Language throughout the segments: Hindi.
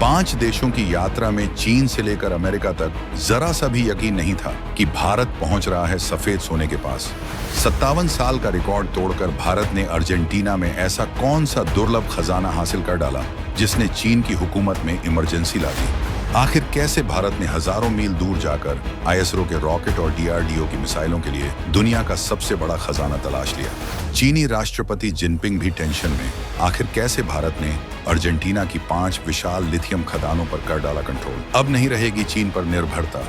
5 देशों की यात्रा में चीन से लेकर अमेरिका तक जरा सा भी यकीन नहीं था कि भारत पहुंच रहा है सफेद सोने के पास। 57 साल का रिकॉर्ड तोड़कर भारत ने अर्जेंटीना में ऐसा कौन सा दुर्लभ खजाना हासिल कर डाला जिसने चीन की हुकूमत में इमरजेंसी ला दी। आखिर कैसे भारत ने हजारों मील दूर जाकर आईएसआरओ के रॉकेट और डीआरडीओ की मिसाइलों के लिए दुनिया का सबसे बड़ा खजाना तलाश लिया। चीनी राष्ट्रपति जिनपिंग भी टेंशन में। आखिर कैसे भारत ने अर्जेंटीना की 5 विशाल लिथियम खदानों पर कर डाला कंट्रोल। अब नहीं रहेगी चीन पर निर्भरता।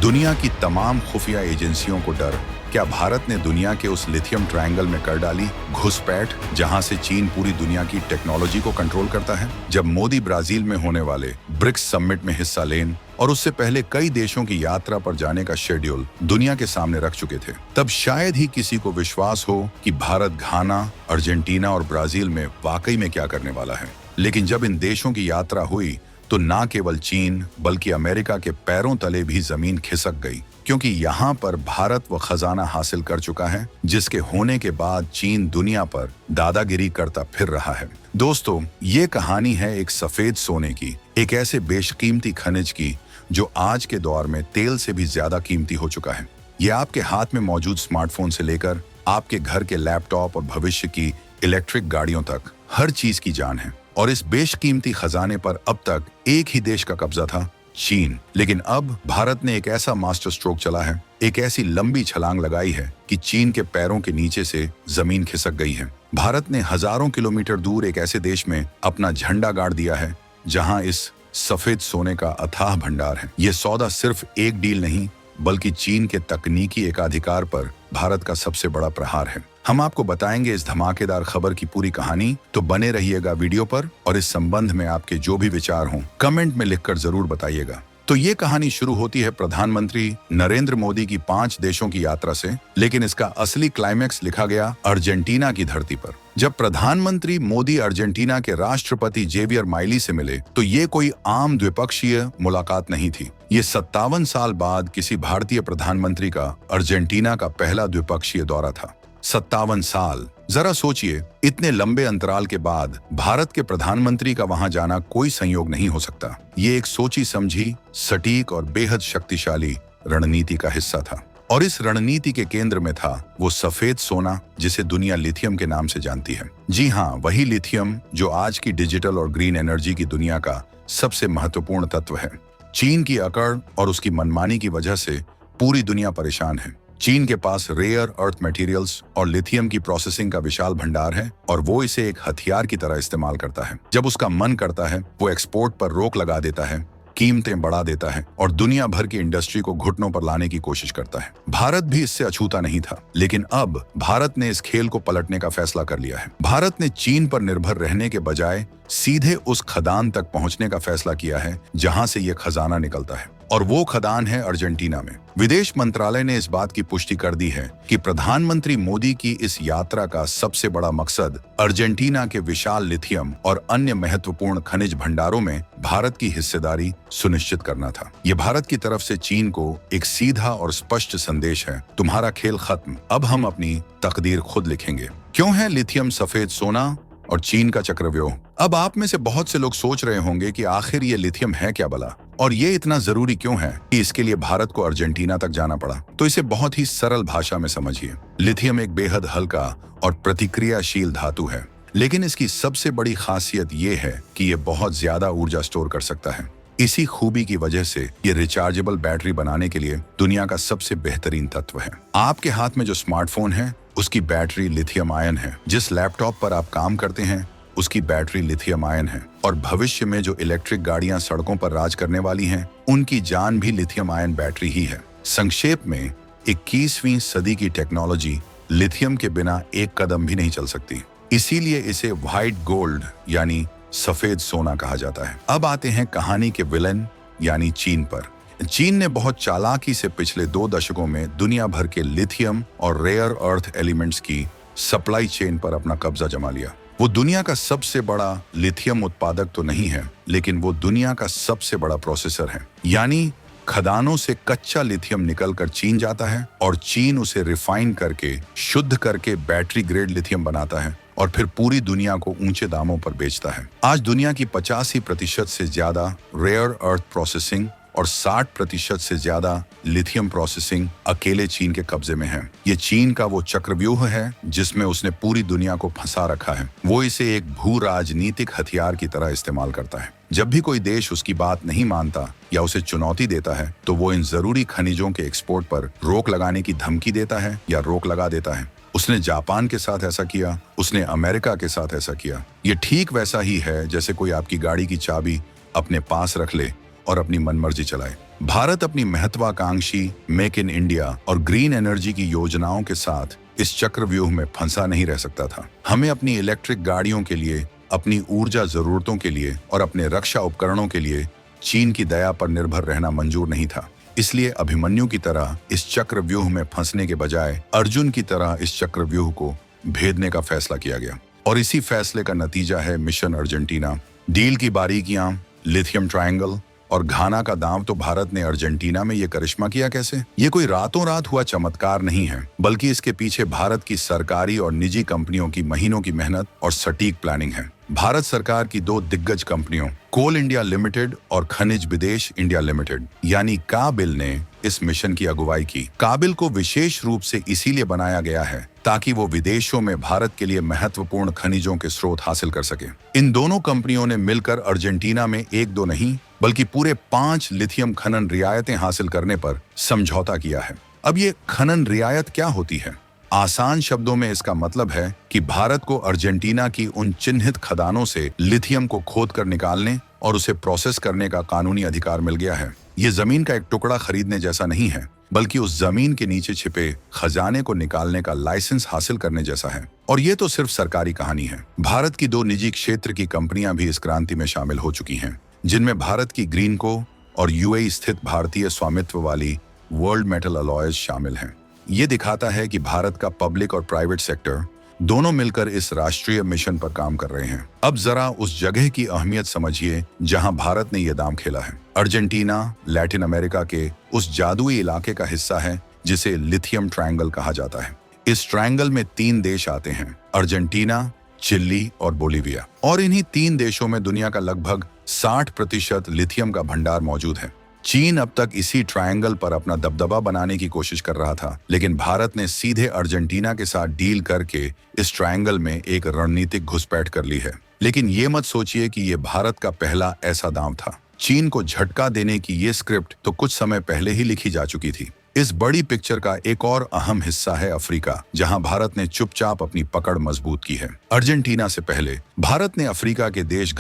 दुनिया की तमाम खुफिया एजेंसियों को डर। क्या भारत ने दुनिया के उस लिथियम ट्रायंगल में कर डाली घुसपैठ जहां से चीन पूरी दुनिया की टेक्नोलॉजी को कंट्रोल करता है। जब मोदी ब्राजील में होने वाले ब्रिक्स समिट में हिस्सा लेने और उससे पहले कई देशों की यात्रा पर जाने का शेड्यूल दुनिया के सामने रख चुके थे, तब शायद ही किसी को विश्वास हो कि भारत घाना, अर्जेंटीना और ब्राजील में वाकई में क्या करने वाला है। लेकिन जब इन देशों की यात्रा हुई तो ना केवल चीन बल्कि अमेरिका के पैरों तले भी जमीन खिसक गई, क्योंकि यहाँ पर भारत वो खजाना हासिल कर चुका है जिसके होने के बाद चीन दुनिया पर दादागिरी करता फिर रहा है। दोस्तों, ये कहानी है एक सफेद सोने की, एक ऐसे बेशकीमती खनिज की जो आज के दौर में तेल से भी ज्यादा कीमती हो चुका है। ये आपके हाथ में मौजूद स्मार्टफोन से लेकर आपके घर के लैपटॉप और भविष्य की इलेक्ट्रिक गाड़ियों तक हर चीज की जान है। और इस बेशकीमती खजाने पर अब तक एक ही देश का कब्जा था, चीन। लेकिन अब भारत ने एक ऐसा मास्टर स्ट्रोक चला है, एक ऐसी लंबी छलांग लगाई है कि चीन के पैरों के नीचे से जमीन खिसक गई है। भारत ने हजारों किलोमीटर दूर एक ऐसे देश में अपना झंडा गाड़ दिया है जहां इस सफेद सोने का अथाह भंडार है। ये सौदा सिर्फ एक डील नहीं बल्कि चीन के तकनीकी एकाधिकार पर भारत का सबसे बड़ा प्रहार है। हम आपको बताएंगे इस धमाकेदार खबर की पूरी कहानी, तो बने रहिएगा वीडियो पर और इस संबंध में आपके जो भी विचार हों कमेंट में लिखकर जरूर बताइएगा। तो ये कहानी शुरू होती है प्रधानमंत्री नरेंद्र मोदी की 5 देशों की यात्रा से, लेकिन इसका असली क्लाइमैक्स लिखा गया अर्जेंटीना की धरती पर। जब प्रधानमंत्री मोदी अर्जेंटीना के राष्ट्रपति जेवियर माइली से मिले तो ये कोई आम द्विपक्षीय मुलाकात नहीं थी। ये 57 साल बाद किसी भारतीय प्रधानमंत्री का अर्जेंटीना का पहला द्विपक्षीय दौरा था। 57 साल, जरा सोचिए, इतने लंबे अंतराल के बाद भारत के प्रधानमंत्री का वहां जाना कोई संयोग नहीं हो सकता। ये एक सोची समझी, सटीक और बेहद शक्तिशाली रणनीति का हिस्सा था। और इस रणनीति के केंद्र में था वो सफेद सोना जिसे दुनिया लिथियम के नाम से जानती है। जी हाँ, वही लिथियम जो आज की डिजिटल और ग्रीन एनर्जी की दुनिया का सबसे महत्वपूर्ण तत्व है। चीन की अकड़ और उसकी मनमानी की वजह से पूरी दुनिया परेशान है। चीन के पास रेयर अर्थ मटेरियल्स और लिथियम की प्रोसेसिंग का विशाल भंडार है और वो इसे एक हथियार की तरह इस्तेमाल करता है। जब उसका मन करता है वो एक्सपोर्ट पर रोक लगा देता है, कीमतें बढ़ा देता है और दुनिया भर की इंडस्ट्री को घुटनों पर लाने की कोशिश करता है। भारत भी इससे अछूता नहीं था, लेकिन अब भारत ने इस खेल को पलटने का फैसला कर लिया है। भारत ने चीन पर निर्भर रहने के बजाय सीधे उस खदान तक पहुंचने का फैसला किया है जहां से यह खजाना निकलता है, और वो खदान है अर्जेंटीना में। विदेश मंत्रालय ने इस बात की पुष्टि कर दी है कि प्रधानमंत्री मोदी की इस यात्रा का सबसे बड़ा मकसद अर्जेंटीना के विशाल लिथियम और अन्य महत्वपूर्ण खनिज भंडारों में भारत की हिस्सेदारी सुनिश्चित करना था। ये भारत की तरफ से चीन को एक सीधा और स्पष्ट संदेश है, तुम्हारा खेल खत्म, अब हम अपनी तकदीर खुद लिखेंगे। क्यों है लिथियम सफेद सोना और चीन का चक्रव्यूह? अब आप में से बहुत से लोग सोच रहे होंगे कि आखिर ये लिथियम है क्या भला, और ये इतना जरूरी क्यों है कि इसके लिए भारत को अर्जेंटीना तक जाना पड़ा। तो इसे बहुत ही सरल भाषा में समझिए। लिथियम एक बेहद हल्का और प्रतिक्रियाशील धातु है, लेकिन इसकी सबसे बड़ी खासियत ये है कि ये बहुत ज्यादा ऊर्जा स्टोर कर सकता है। इसी खूबी की वजह से ये रिचार्जेबल बैटरी बनाने के लिए दुनिया का सबसे बेहतरीन तत्व है। आपके हाथ में जो स्मार्टफोन है उसकी बैटरी लिथियम आयन है, जिस लैपटॉप पर आप काम करते हैं उसकी बैटरी लिथियम आयन है, और भविष्य में जो इलेक्ट्रिक गाड़ियां सड़कों पर राज करने वाली हैं उनकी जान भी लिथियम आयन बैटरी ही है। संक्षेप में 21वीं सदी की टेक्नोलॉजी लिथियम के बिना एक कदम भी नहीं चल सकती। इसीलिए इसे व्हाइट गोल्ड यानी सफेद सोना कहा जाता है। अब आते हैं कहानी के विलन यानी चीन पर। चीन ने बहुत चालाकी से पिछले 2 दशकों में दुनिया भर के लिथियम और रेयर अर्थ एलिमेंट्स की सप्लाई चेन पर अपना कब्जा जमा लिया। वो दुनिया का सबसे बड़ा लिथियम उत्पादक तो नहीं है, लेकिन वो दुनिया का सबसे बड़ा प्रोसेसर है। यानी खदानों से कच्चा लिथियम निकलकर चीन जाता है और चीन उसे रिफाइन करके शुद्ध करके बैटरी ग्रेड लिथियम बनाता है और फिर पूरी दुनिया को ऊंचे दामों पर बेचता है। आज दुनिया की 85% से ज्यादा रेयर अर्थ प्रोसेसिंग और 60% से ज्यादा लिथियम प्रोसेसिंग अकेले चीन के कब्जे में है। ये चीन का वो चक्रव्यूह है जिसमें उसने पूरी दुनिया को फंसा रखा है। वो इसे एक भू राजनीतिक हथियार की तरह इस्तेमाल करता है। जब भी कोई देश उसकी बात नहीं मानता या उसे चुनौती देता है तो वो इन जरूरी खनिजों के एक्सपोर्ट पर रोक लगाने की धमकी देता है या रोक लगा देता है। उसने जापान के साथ ऐसा किया, उसने अमेरिका के साथ ऐसा किया। ये ठीक वैसा ही है जैसे कोई आपकी गाड़ी की चाबी अपने पास रख ले और अपनी मनमर्जी चलाए। भारत अपनी महत्वाकांक्षी मेक इन इंडिया और ग्रीन एनर्जी की योजनाओं के साथ इस चक्रव्यूह में फंसा नहीं रह सकता था। हमें अपनी इलेक्ट्रिक गाड़ियों के लिए, अपनी ऊर्जा जरूरतों के लिए और अपने रक्षा उपकरणों के लिए चीन की दया पर निर्भर रहना मंजूर नहीं था। इसलिए अभिमन्यु की तरह इस चक्रव्यूह में फंसने के बजाय अर्जुन की तरह इस चक्रव्यूह को भेदने का फैसला किया गया। और इसी फैसले का नतीजा है मिशन अर्जेंटीना। डील की बारीकियां, लिथियम ट्रायंगल और घाना का दांव। तो भारत ने अर्जेंटीना में ये करिश्मा किया कैसे? ये कोई रातों रात हुआ चमत्कार नहीं है, बल्कि इसके पीछे भारत की सरकारी और निजी कंपनियों की महीनों की मेहनत और सटीक प्लानिंग है। भारत सरकार की दो दिग्गज कंपनियों कोल इंडिया लिमिटेड और खनिज विदेश इंडिया लिमिटेड यानी काबिल ने इस मिशन की अगुवाई की। काबिल को विशेष रूप से इसीलिए बनाया गया है ताकि वो विदेशों में भारत के लिए महत्वपूर्ण खनिजों के स्रोत हासिल कर सके। इन दोनों कंपनियों ने मिलकर अर्जेंटीना में एक दो नहीं बल्कि पूरे 5 लिथियम खनन रियायतें हासिल करने पर समझौता किया है। अब ये खनन रियायत क्या होती है? आसान शब्दों में इसका मतलब है कि भारत को अर्जेंटीना की उन चिन्हित खदानों से लिथियम को खोद कर निकालने और उसे प्रोसेस करने का कानूनी अधिकार मिल गया है। ये जमीन का एक टुकड़ा खरीदने जैसा नहीं है, बल्कि उस जमीन के नीचे छिपे खजाने को निकालने का लाइसेंस हासिल करने जैसा है। और ये तो सिर्फ सरकारी कहानी है। भारत की 2 निजी क्षेत्र की कंपनियां भी इस क्रांति में शामिल हो चुकी हैं, जिनमें भारत की ग्रीनको और यूएई स्थित भारतीय स्वामित्व वाली वर्ल्ड मेटल अलॉयज शामिल हैं। ये दिखाता है कि भारत का पब्लिक और प्राइवेट सेक्टर दोनों मिलकर इस राष्ट्रीय मिशन पर काम कर रहे हैं। अब जरा उस जगह की अहमियत समझिए जहां भारत ने यह दांव खेला है। अर्जेंटीना लैटिन अमेरिका के उस जादुई इलाके का हिस्सा है जिसे लिथियम ट्रायंगल कहा जाता है। इस ट्रायंगल में 3 देश आते हैं, अर्जेंटीना, चिली और बोलीविया। और इन्हीं 3 देशों में दुनिया का लगभग 60% लिथियम का भंडार मौजूद है। चीन अब तक इसी ट्रायंगल पर अपना दबदबा बनाने की कोशिश कर रहा था, लेकिन भारत ने सीधे अर्जेंटीना के साथ डील करके इस ट्रायंगल में एक रणनीतिक घुसपैठ कर ली है। लेकिन ये मत सोचिए कि ये भारत का पहला ऐसा दांव था। चीन को झटका देने की ये स्क्रिप्ट तो कुछ समय पहले ही लिखी जा चुकी थी। इस बड़ी पिक्चर का एक और अहम हिस्सा है अफ्रीका, जहां भारत ने चुपचाप अपनी पकड़ मजबूत की है। अर्जेंटीना से पहले भारत ने अफ्रीका के देश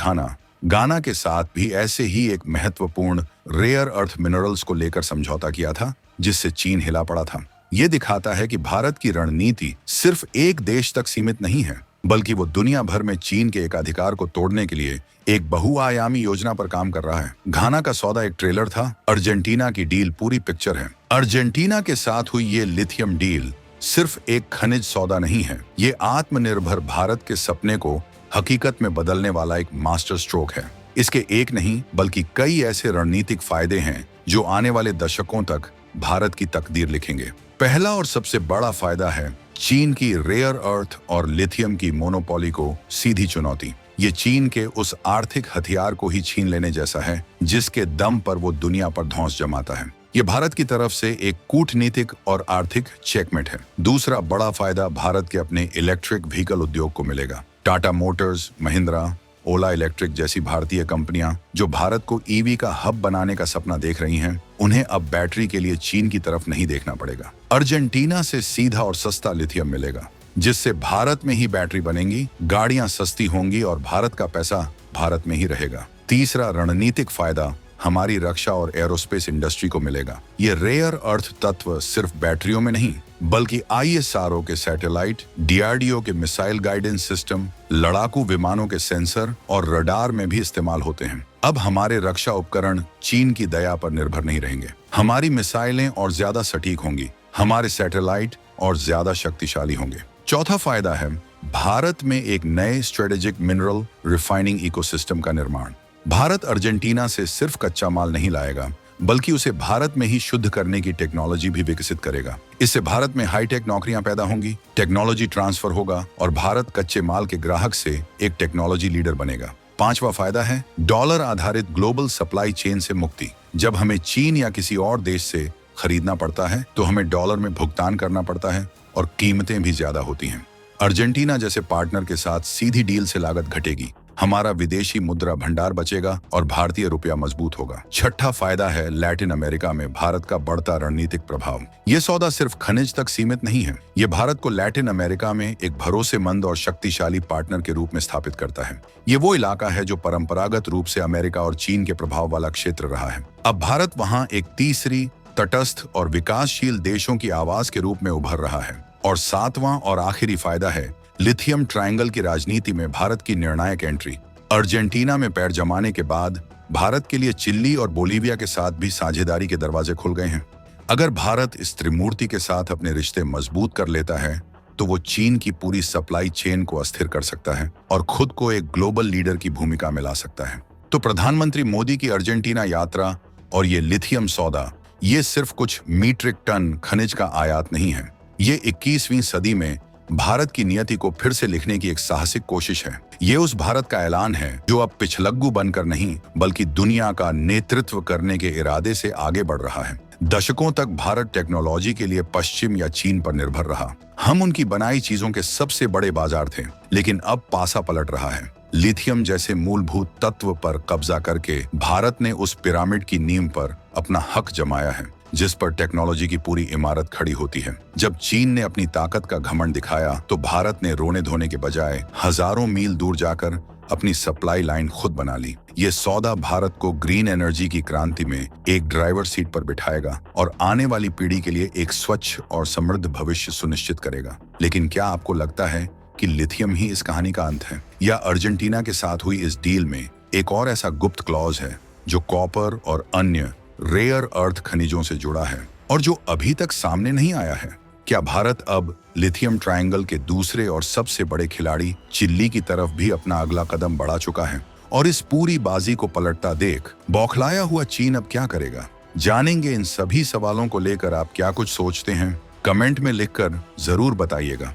गाना के साथ भी ऐसे ही एक महत्वपूर्ण रेयर अर्थ मिनरल्स को लेकर समझौता किया था, जिससे चीन हिला पड़ा था। ये दिखाता है कि भारत की रणनीति सिर्फ एक देश तक सीमित नहीं है, बल्कि वो दुनिया भर में चीन के एकाधिकार को तोड़ने के लिए एक बहुआयामी योजना पर काम कर रहा है। घाना का सौदा एक ट्रेलर था, अर्जेंटीना की डील पूरी पिक्चर है। अर्जेंटीना के साथ हुई ये लिथियम डील सिर्फ एक खनिज सौदा नहीं है, ये आत्मनिर्भर भारत के सपने को हकीकत में बदलने वाला एक मास्टर स्ट्रोक है। इसके एक नहीं बल्कि कई ऐसे रणनीतिक फायदे हैं जो आने वाले दशकों तक भारत की तकदीर लिखेंगे। पहला और सबसे बड़ा फायदा है चीन की रेयर अर्थ और लिथियम की मोनोपोली को सीधी चुनौती। ये चीन के उस आर्थिक हथियार को ही छीन लेने जैसा है जिसके दम पर वो दुनिया पर धौंस जमाता है। ये भारत की तरफ से एक कूटनीतिक और आर्थिक चेकमेट है। दूसरा बड़ा फायदा भारत के अपने इलेक्ट्रिक व्हीकल उद्योग को मिलेगा। टाटा मोटर्स, महिंद्रा, ओला इलेक्ट्रिक जैसी भारतीय कंपनियां जो भारत को ईवी का हब बनाने का सपना देख रही हैं, उन्हें अब बैटरी के लिए चीन की तरफ नहीं देखना पड़ेगा। अर्जेंटीना से सीधा और सस्ता लिथियम मिलेगा, जिससे भारत में ही बैटरी बनेंगी, गाड़ियां सस्ती होंगी और भारत का पैसा भारत में ही रहेगा। तीसरा रणनीतिक फायदा हमारी रक्षा और एरोस्पेस इंडस्ट्री को मिलेगा। ये रेयर अर्थ तत्व सिर्फ बैटरियों में नहीं, बल्कि ISRO के सैटेलाइट, DRDO के मिसाइल गाइडेंस सिस्टम, लड़ाकू विमानों के सेंसर और रडार में भी इस्तेमाल होते हैं। अब हमारे रक्षा उपकरण चीन की दया पर निर्भर नहीं रहेंगे। हमारी मिसाइलें और ज्यादा सटीक होंगी, हमारे सैटेलाइट और ज्यादा शक्तिशाली होंगे। चौथा फायदा है भारत में एक नए स्ट्रेटेजिक मिनरल रिफाइनिंग इकोसिस्टम का निर्माण। भारत अर्जेंटीना से सिर्फ कच्चा माल नहीं लाएगा, बल्कि उसे भारत में ही शुद्ध करने की टेक्नोलॉजी भी विकसित करेगा। इससे भारत में हाईटेक नौकरियां पैदा होंगी, टेक्नोलॉजी ट्रांसफर होगा और भारत कच्चे माल के ग्राहक से एक टेक्नोलॉजी लीडर बनेगा। पांचवा फायदा है डॉलर आधारित ग्लोबल सप्लाई चेन से मुक्ति। जब हमें चीन या किसी और देश से खरीदना पड़ता है तो हमें डॉलर में भुगतान करना पड़ता है और कीमतें भी ज्यादा होती हैं। अर्जेंटीना जैसे पार्टनर के साथ सीधी डील से लागत घटेगी, हमारा विदेशी मुद्रा भंडार बचेगा और भारतीय रुपया मजबूत होगा। छठा फायदा है लैटिन अमेरिका में भारत का बढ़ता रणनीतिक प्रभाव। ये सौदा सिर्फ खनिज तक सीमित नहीं है, ये भारत को लैटिन अमेरिका में एक भरोसेमंद और शक्तिशाली पार्टनर के रूप में स्थापित करता है। ये वो इलाका है जो परंपरागत रूप से अमेरिका और चीन के प्रभाव वाला क्षेत्र रहा है। अब भारत वहाँ एक तीसरी तटस्थ और विकासशील देशों की आवाज के रूप में उभर रहा है। और सातवां और आखिरी फायदा है लिथियम ट्रायंगल की राजनीति में भारत की निर्णायक एंट्री। अर्जेंटीना में पैर जमाने के बाद भारत के लिए चिली और बोलीविया के साथ भी साझेदारी के दरवाजे खुल गए हैं। अगर भारत इस त्रिमूर्ति के साथ अपने रिश्ते मजबूत कर लेता है तो वो चीन की पूरी सप्लाई चेन को अस्थिर कर सकता है और खुद को एक ग्लोबल लीडर की भूमिका में ला सकता है। तो प्रधानमंत्री मोदी की अर्जेंटीना यात्रा और ये लिथियम सौदा, ये सिर्फ कुछ मीट्रिक टन खनिज का आयात नहीं है, ये 21वीं सदी में भारत की नियति को फिर से लिखने की एक साहसिक कोशिश है। ये उस भारत का ऐलान है जो अब पिछलग्गू बनकर नहीं बल्कि दुनिया का नेतृत्व करने के इरादे से आगे बढ़ रहा है। दशकों तक भारत टेक्नोलॉजी के लिए पश्चिम या चीन पर निर्भर रहा। हम उनकी बनाई चीजों के सबसे बड़े बाजार थे, लेकिन अब पासा पलट रहा है। लिथियम जैसे मूलभूत तत्व पर कब्जा करके भारत ने उस पिरामिड की नींव पर अपना हक जमाया है जिस पर टेक्नोलॉजी की पूरी इमारत खड़ी होती है। जब चीन ने अपनी ताकत का घमंड दिखाया तो भारत ने रोने धोने के बजाय हजारों मील दूर जाकर अपनी सप्लाई लाइन खुद बना ली। ये सौदा भारत को ग्रीन एनर्जी की क्रांति में एक ड्राइवर सीट पर बिठाएगा और आने वाली पीढ़ी के लिए एक स्वच्छ और समृद्ध भविष्य सुनिश्चित करेगा। लेकिन क्या आपको लगता है कि लिथियम ही इस कहानी का अंत है, या अर्जेंटीना के साथ हुई इस डील में एक और ऐसा गुप्त क्लॉज है जो कॉपर और अन्य रेयर अर्थ खनिजों से जुड़ा है और जो अभी तक सामने नहीं आया है? क्या भारत अब लिथियम ट्रायंगल के दूसरे और सबसे बड़े खिलाड़ी चिली की तरफ भी अपना अगला कदम बढ़ा चुका है? और इस पूरी बाजी को पलटता देख बौखलाया हुआ चीन अब क्या करेगा? जानेंगे इन सभी सवालों को लेकर आप क्या कुछ सोचते हैं, कमेंट में लिखकर जरूर बताइएगा।